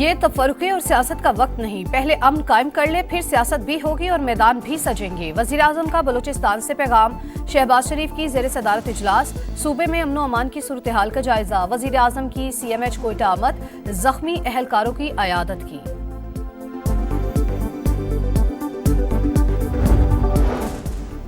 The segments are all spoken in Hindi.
ये तफरुक़े और सियासत का वक्त नहीं, पहले अमन कायम कर ले, फिर सियासत भी होगी और मैदान भी सजेंगे। वज़ीर आज़म का बलूचिस्तान से पैगाम। शहबाज शरीफ की ज़ेर सदारत इजलास। सूबे में अमन अमान की सूरत हाल का जायजा। वज़ीर आज़म की CMH कोयटा आमद। जख्मी अहलकारों की अयादत की।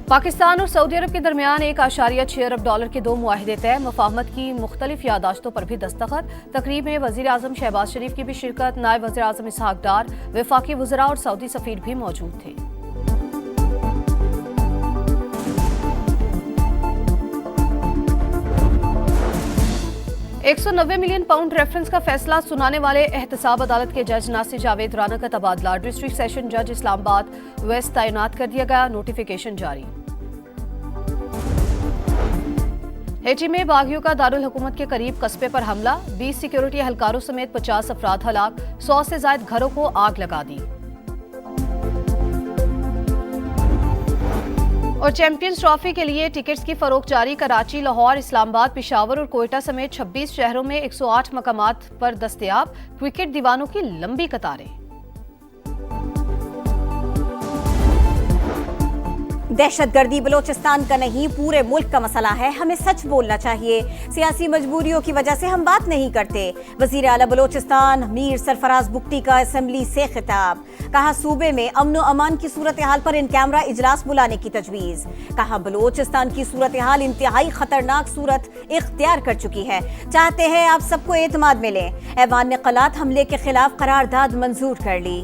पाकिस्तान और सऊदी अरब के दरमियान $1.6 अरब के 2 मुआहिदे तय। मुफाहमत की मुख्तलिफ यादाश्तों पर भी दस्तखत। तकरीब में वज़ीर आज़म शहबाज शरीफ की भी शिरकत। नायब वज़ीर आज़म इसहाक डार, वफाकी वज़रा और सऊदी सफ़ीर भी मौजूद थे। £190 मिलियन रेफरेंस का फैसला सुनाने वाले एहतसाब अदालत के जज नासिर जावेद राना का तबादला। डिस्ट्रिक्ट सेशन जज इस्लामाबाद वेस्ट तैनात कर दिया गया। नोटिफिकेशन जारी। हेटी में बागियों का दारुल हुकूमत के करीब कस्बे पर हमला। 20 सिक्योरिटी एहलकारों समेत 50 अफराद हलाक। 100 से ज्यादा घरों को आग लगा दी। और चैंपियंस ट्रॉफी के लिए टिकट्स की फरोख्त जारी। कराची, लाहौर, इस्लामाबाद, पेशावर और कोयटा समेत 26 शहरों में 108 मकामात पर दस्तयाब। क्रिकेट दीवानों की लंबी कतारें। दहशतगर्दी बलोचिस्तान का नहीं, पूरे मुल्क का मसला है। हमें सच बोलना चाहिए। सियासी मजबूरियों की वजह से हम बात नहीं करते। वजीर आला बलोचिस्तान मीर सरफराज बुगटी का असेंबली से खिताब। कहा सूबे में अमन अमान की सूरत हाल पर इन कैमरा इजलास बुलाने की तजवीज। कहा बलोचिस्तान की सूरत हाल इंतहाई खतरनाक सूरत इख्तियार कर चुकी है। चाहते हैं आप सबको एतमाद मिले। ऐवान ने कलात हमले के खिलाफ करारदाद मंजूर कर ली।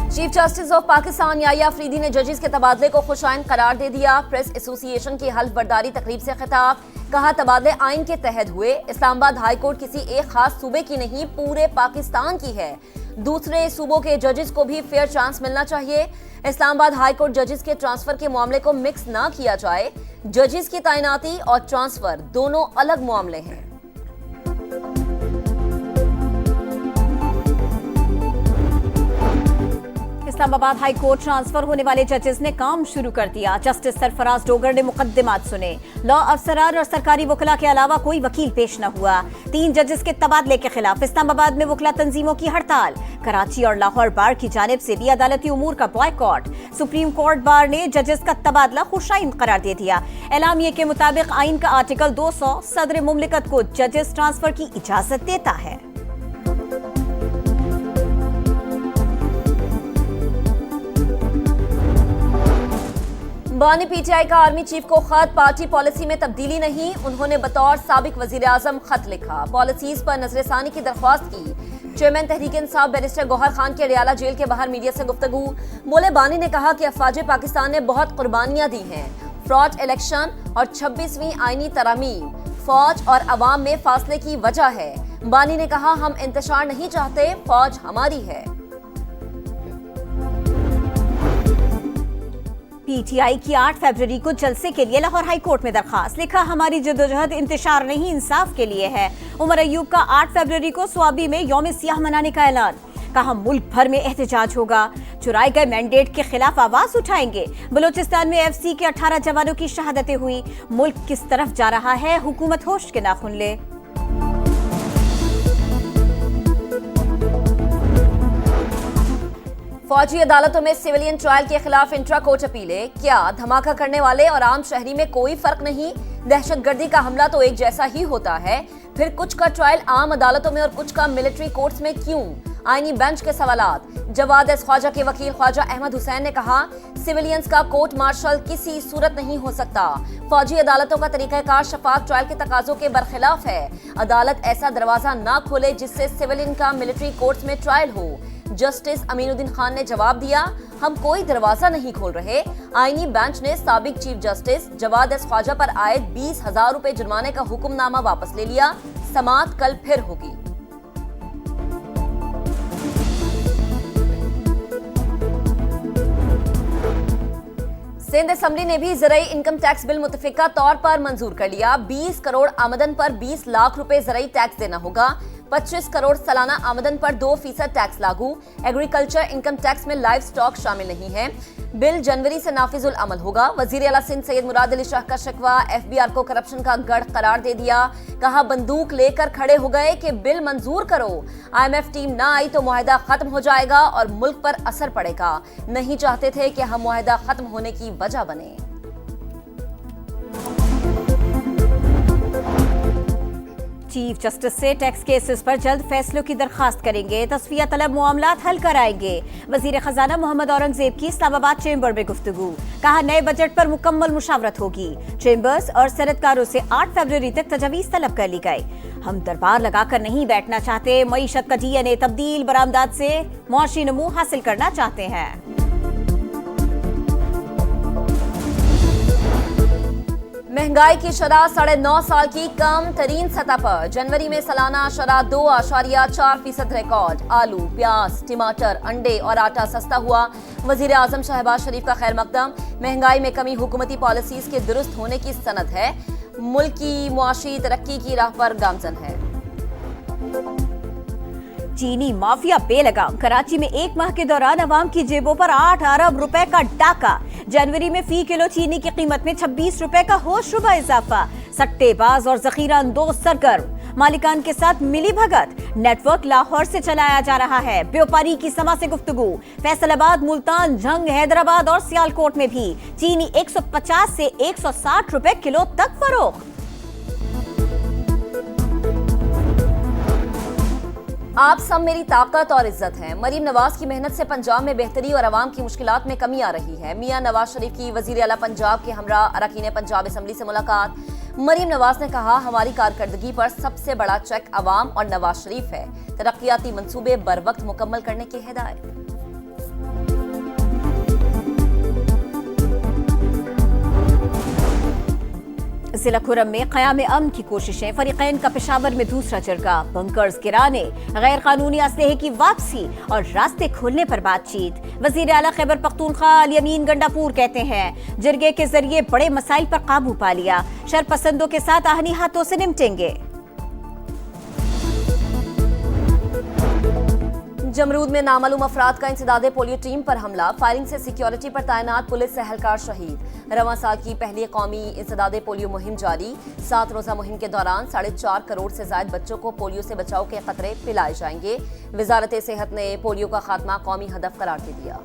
Chief justice of Pakistan Yahya Afridi ने जजेस के तबादले को खुशाइन करार दे दिया। प्रेस एसोसिएशन की हल्फ बर्दारी तकरीब से खिताब। कहा तबादले आइन के तहत हुए। इस्लामाबाद हाई कोर्ट किसी एक खास सूबे की नहीं, पूरे पाकिस्तान की है। दूसरे सूबों के जजेस को भी फेयर चांस मिलना चाहिए। इस्लामाबाद हाई कोर्ट जजेस के ट्रांसफर के मामले को मिक्स ना किया जाए। जजेस की तैनाती और ट्रांसफर दोनों अलग मामले हैं। इस्लामाबाद हाई कोर्ट ट्रांसफर होने वाले जजेस ने काम शुरू कर दिया। जस्टिस सरफराज डोगर ने मुकद्दमात सुने। लॉ अफसरान और सरकारी वकला के अलावा कोई वकील पेश न हुआ। 3 जजेस के तबादले के खिलाफ इस्लामाबाद में वकला तंजीमों की हड़ताल। कराची और लाहौर बार की जानिब से भी अदालती उमूर का बॉयकॉट। सुप्रीम कोर्ट बार ने जजेस का तबादला खुशाइन करार दे दिया। एलामिये के मुताबिक आइन का आर्टिकल 200 सदर मुमलिकत को जजेस ट्रांसफर की इजाजत देता है। बानी PTI का आर्मी चीफ को खत। पार्टी पॉलिसी में तब्दीली नहीं। उन्होंने बतौर साबिक वजीर आजम खत लिखा। पॉलिसीज पर नजरसानी की दरख्वास्त की। चेयरमैन तहरीक इंसाफ बैरिस्टर गौहर खान के रियाला जेल के बाहर मीडिया से गुफ्तगू। बोले बानी ने कहा कि अफवाज पाकिस्तान ने बहुत कुर्बानियां दी हैं। फ्रॉड इलेक्शन और 26वीं आईनी तरामीम फौज और अवाम में फासले की वजह है। बानी ने कहा हम इंतशार नहीं चाहते, फौज हमारी है। PTI की 8 फरवरी को जलसे के लिए लाहौर हाई कोर्ट में दरखास्त। लिखा हमारी जद्दोजहद इंतशार नहीं, इंसाफ के लिए है। उमर अयूब का 8 फरवरी को स्वाबी में यौम सियाह मनाने का ऐलान। कहा मुल्क भर में एहतजाज होगा। चुराए गए मैंडेट के खिलाफ आवाज उठाएंगे। बलूचिस्तान में FC के 18 जवानों की शहादतें हुई। मुल्क किस तरफ जा रहा है, हुकूमत होश के नाखुन ले। फौजी अदालतों में सिविलियन ट्रायल के खिलाफ इंट्रा कोर्ट अपीलें। क्या धमाका करने वाले और आम शहरी में कोई फर्क नहीं? दहशतगर्दी का हमला तो एक जैसा ही होता है। फिर कुछ का ट्रायल आम अदालतों में और कुछ का मिलिट्री कोर्ट्स में क्यों? आईनी बेंच के सवालात। जवाद ख्वाजा के वकील ख्वाजा अहमद हुसैन ने कहा सिविलियंस का कोर्ट मार्शल किसी सूरत नहीं हो सकता। फौजी अदालतों का तरीकाकार शफाफ ट्रायल के तकाजों के बरखिलाफ है। अदालत ऐसा दरवाजा ना खोले जिससे सिविलियन का मिलिट्री कोर्ट्स में ट्रायल हो। जस्टिस अमीनुद्दीन खान ने जवाब दिया हम कोई दरवाजा नहीं खोल रहे। आईनी बेंच ने साबिक चीफ जस्टिस जवाद ख्वाजा पर आयद 20,000 रुपए जुर्माने का हुक्मनामा वापस ले लिया। समाअत कल फिर होगी। सिंध असेंबली ने भी ज़राई इनकम टैक्स बिल मुतफिका तौर पर मंजूर कर लिया। 20 करोड़ आमदन पर 20 लाख रुपए ज़राई टैक्स देना होगा। 25 करोड़ सालाना आमदन पर 2% टैक्स लागू। एग्रीकल्चर इनकम टैक्स में लाइव स्टॉक शामिल नहीं है। बिल जनवरी से नाफिजुल अमल होगा। वजीर आला सिंध सैयद मुराद अली शाह का शिकवा, FBR को करप्शन का गढ़ करार दे दिया। कहा बंदूक लेकर खड़े हो गए कि बिल मंजूर करो। IMF टीम ना आई तो मुआहदा खत्म हो जाएगा और मुल्क पर असर पड़ेगा। नहीं चाहते थे कि हम मुआहदा खत्म होने की वजह बने। चीफ जस्टिस से टैक्स केसेस पर जल्द फैसलों की दरखास्त करेंगे, तस्फिया तलब मामलात हल कराएंगे। वजीर खजाना मोहम्मद औरंगजेब की इस्लामाबाद चेंबर में गुफ्तगू, कहा नए बजट पर मुकम्मल मुशावरत होगी। चेंबर्स और सनतकारों से 8 फरवरी तक तजवीज़ तलब कर ली गई। हम दरबार लगाकर नहीं बैठना चाहते, मईशत का DNA तब्दील, बरामदात से मुआशी नमू हासिल करना चाहते हैं। महंगाई की शरह 9.5 साल की कम तरीन सतह पर। जनवरी में सालाना शरह 2.4% रिकॉर्ड। आलू, प्याज, टमाटर, अंडे और आटा सस्ता हुआ। वजीर आजम शहबाज शरीफ का खैर मकदम। महंगाई में कमी हुकूमती पॉलिसीज के दुरुस्त होने की सनद है। मुल्क की मुआशी तरक्की की राह पर गामजन है। चीनी माफिया बेलगाम। कराची में एक माह के दौरान अवाम की जेबों पर 8 अरब रुपए का डाका। जनवरी में फी किलो चीनी की कीमत में 26 रुपए का होशरुबा इजाफा। सट्टेबाज और जखीरा अंदोज सरगर्म। मालिकान के साथ मिली भगत। नेटवर्क लाहौर से चलाया जा रहा है। व्यापारी की समा से गुफ्तगू। फैसलाबाद, मुल्तान, झंग, हैदराबाद और सियालकोट में भी चीनी 150 से 160 रुपए किलो तक फरोख्त। आप सब मेरी ताकत और इज्जत हैं। मरीम नवाज की मेहनत से पंजाब में बेहतरी और आवाम की मुश्किलात में कमी आ रही है। मियां नवाज शरीफ की वजीर आला पंजाब के हमरा अरकान पंजाब असम्बली से मुलाकात। मरीम नवाज ने कहा हमारी कारकर्दगी पर सबसे बड़ा चेक अवाम और नवाज शरीफ है। तरक्याती मंसूबे बर वक्त मुकम्मल करने की हिदायत। जिला खुरम में क़याम अमन की कोशिशें। फरीकैन का पेशावर में दूसरा जरगा। बंकर्स गिराने, गैर कानूनी असलहे की वापसी और रास्ते खोलने पर बातचीत। वजीर आला खैबर पख्तूनख्वा अल यमीन गंडापुर कहते हैं जरगे के जरिए बड़े मसाइल पर काबू पा लिया। शरपसंदों के साथ आहनी हाथों से निपटेंगे। जमरूद में नामालूम अफराद का इंसदादे पोलियो टीम पर हमला। फायरिंग से सिक्योरिटी पर तैनात पुलिस एहलकार शहीद। रवां साल की पहली कौमी इंसदादे पोलियो मुहिम जारी। 7 रोजा मुहिम के दौरान 4.5 करोड़ से ज्यादा बच्चों को पोलियो से बचाव के खतरे पिलाए जाएंगे। वजारत सेहत ने पोलियो का खात्मा कौमी हदफ करार दे दिया।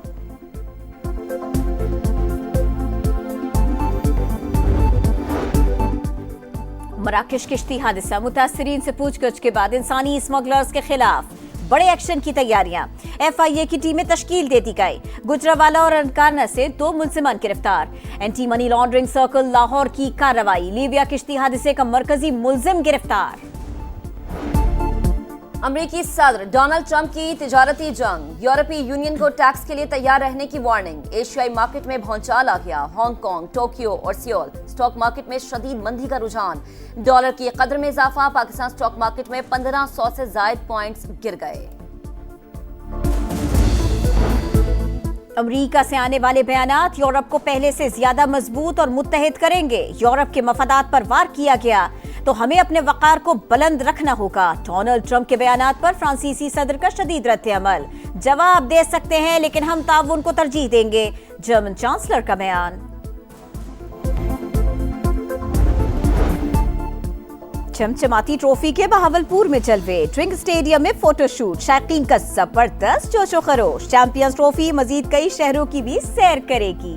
मराकश किश्ती हादसा। मुतासरीन से पूछगछ के बाद इंसानी स्मगलर्स के खिलाफ बड़े एक्शन की तैयारियां। FIA की टीमें तश्कील दे दी गई। गुजरावाला और अनकारना से 2 मुलजिमान गिरफ्तार। Anti money laundering circle Lahore की कार्रवाई। लीबिया किश्ती हादसे का मरकजी मुलजिम गिरफ्तार। अमेरिकी सदर डोनाल्ड ट्रंप की तिजारती जंग। यूरोपीय यूनियन को टैक्स के लिए तैयार रहने की वार्निंग। एशियाई मार्केट में भौचाल आ गया। हांगकांग, टोक्यो और सियोल स्टॉक मार्केट में शदीद मंदी का रुझान। डॉलर की कदर में इजाफा। पाकिस्तान स्टॉक मार्केट में 1500 से ज्यादा पॉइंट्स गिर गए। अमेरिका से आने वाले बयानात यूरोप को पहले से ज्यादा मजबूत और मुत्तहिद करेंगे। यूरोप के मफादात पर वार किया गया तो हमें अपने वकार को बुलंद रखना होगा। डोनाल्ड ट्रंप के बयानात पर फ्रांसीसी सदर का शदीद रद्द-ए-अमल। जवाब दे सकते हैं लेकिन हम ताउन को तरजीह देंगे। जर्मन चांसलर का बयान। चमचमाती ट्रॉफी के बहावलपुर में जलवे। ट्विंक स्टेडियम में फोटोशूट। शायकीन का जबरदस्त जोशो खरोश। चैंपियंस ट्रॉफी मजीद कई शहरों की भी सैर करेगी।